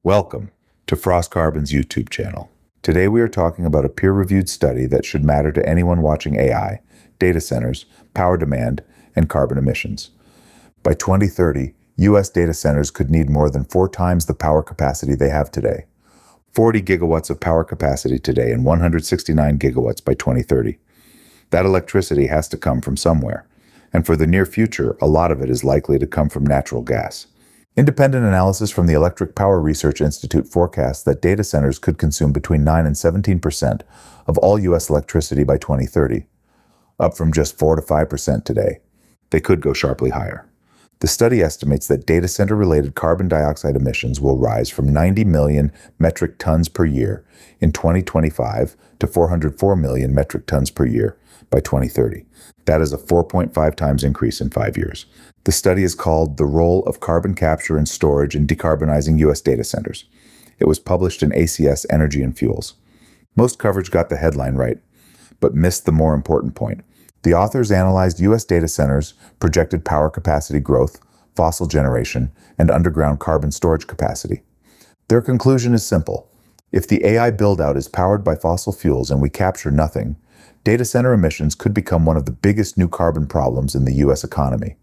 Welcome to FrostCarbon's YouTube channel. Today we are talking about a peer-reviewed study that should matter to anyone watching AI, data centers, power demand, and carbon emissions. By 2030, U.S. data centers could need more than 4 times the power capacity they have today. 40 gigawatts of power capacity today and 169 gigawatts by 2030. That electricity has to come from somewhere, and for the near future, a lot of it is likely to come from natural gas. Independent analysis from the Electric Power Research Institute forecasts that data centers could consume between 9 and 17% of all U.S. electricity by 2030, up from just 4 to 5% today. They could go sharply higher. The study estimates that data center-related carbon dioxide emissions will rise from 90 million metric tons per year in 2025 to 404 million metric tons per year by 2030. That is a 4.5 times increase in 5 years. The study is called The Role of Carbon Capture and Storage in Decarbonizing U.S. Data Centers. It was published in ACS Energy Fuels. Most coverage got the headline right, but missed the more important point. The authors analyzed U.S. data centers' projected power capacity growth, fossil generation, and underground carbon storage capacity. Their conclusion is simple. If the AI build-out is powered by fossil fuels and we capture nothing, data center emissions could become one of the biggest new carbon problems in the U.S. economy.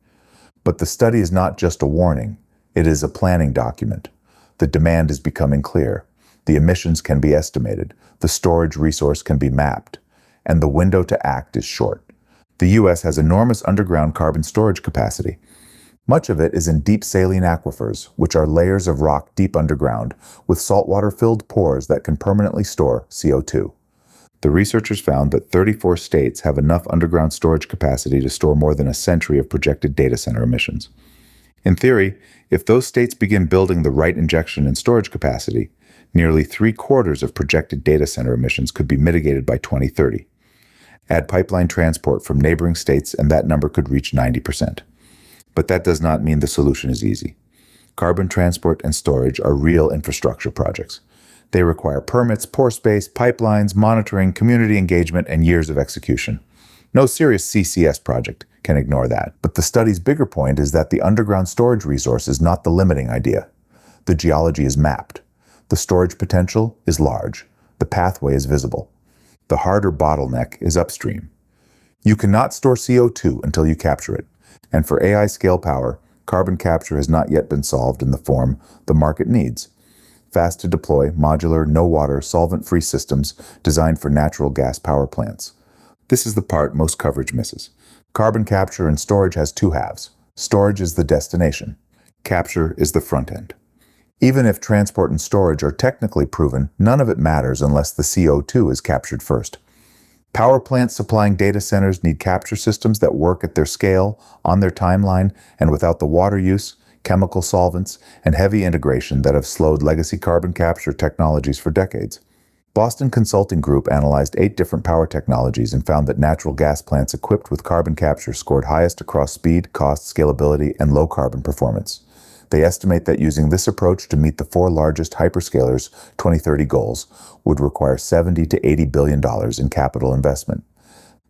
But the study is not just a warning, it is a planning document. The demand is becoming clear. The emissions can be estimated, the storage resource can be mapped, and the window to act is short. The U.S. has enormous underground carbon storage capacity. Much of it is in deep saline aquifers, which are layers of rock deep underground with saltwater-filled pores that can permanently store CO2. The researchers found that 34 states have enough underground storage capacity to store more than a century of projected data center emissions. In theory, if those states begin building the right injection and storage capacity, nearly 3/4 of projected data center emissions could be mitigated by 2030. Add pipeline transport from neighboring states and that number could reach 90%. But that does not mean the solution is easy. Carbon transport and storage are real infrastructure projects. They require permits, pore space, pipelines, monitoring, community engagement, and years of execution. No serious CCS project can ignore that. But the study's bigger point is that the underground storage resource is not the limiting idea. The geology is mapped. The storage potential is large. The pathway is visible. The harder bottleneck is upstream. You cannot store CO2 until you capture it. And for AI scale power, carbon capture has not yet been solved in the form the market needs. Fast to deploy, modular, no-water, solvent-free systems designed for natural gas power plants. This is the part most coverage misses. Carbon capture and storage has 2 halves. Storage is the destination. Capture is the front end. Even if transport and storage are technically proven, none of it matters unless the CO2 is captured first. Power plants supplying data centers need capture systems that work at their scale, on their timeline, and without the water use, chemical solvents, and heavy integration that have slowed legacy carbon capture technologies for decades. Boston Consulting Group analyzed 8 different power technologies and found that natural gas plants equipped with carbon capture scored highest across speed, cost, scalability, and low carbon performance. They estimate that using this approach to meet the 4 largest Hyperscalers' 2030 goals would require $70 to $80 billion in capital investment.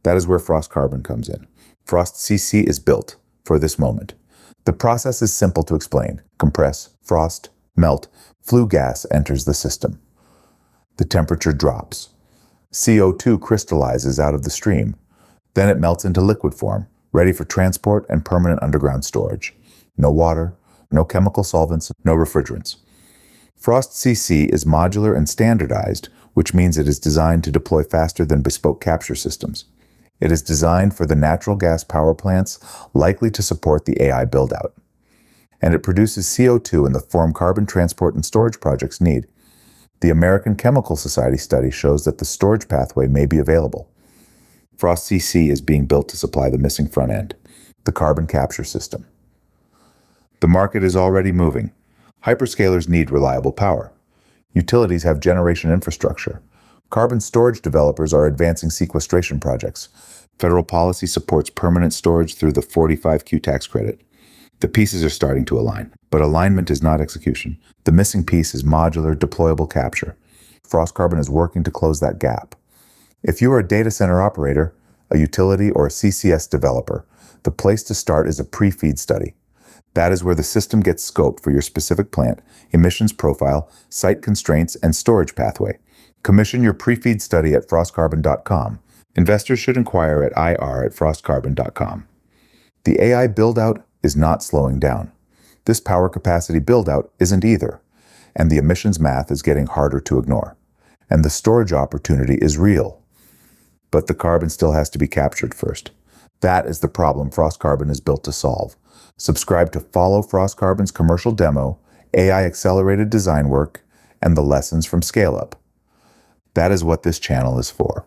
That is where FrostCarbon comes in. FrostCC is built for this moment. The process is simple to explain. Compress, frost, melt, flue gas enters the system. The temperature drops. CO2 crystallizes out of the stream. Then it melts into liquid form, ready for transport and permanent underground storage. No water, no chemical solvents, no refrigerants. FrostCC is modular and standardized, which means it is designed to deploy faster than bespoke capture systems. It is designed for the natural gas power plants likely to support the AI build-out. And it produces CO2 in the form carbon transport and storage projects need. The American Chemical Society study shows that the storage pathway may be available. FrostCC is being built to supply the missing front end, the carbon capture system. The market is already moving. Hyperscalers need reliable power. Utilities have generation infrastructure. Carbon storage developers are advancing sequestration projects. Federal policy supports permanent storage through the 45Q tax credit. The pieces are starting to align, but alignment is not execution. The missing piece is modular, deployable capture. FrostCarbon is working to close that gap. If you are a data center operator, a utility, or a CCS developer, the place to start is a pre-FEED study. That is where the system gets scoped for your specific plant, emissions profile, site constraints, and storage pathway. Commission your pre-feed study at FrostCarbon.com. Investors should inquire at ir@FrostCarbon.com. The AI build-out is not slowing down. This power capacity build-out isn't either, and the emissions math is getting harder to ignore. And the storage opportunity is real. But the carbon still has to be captured first. That is the problem FrostCarbon is built to solve. Subscribe to follow FrostCarbon's commercial demo, AI-accelerated design work, and the lessons from scale-up. That is what this channel is for.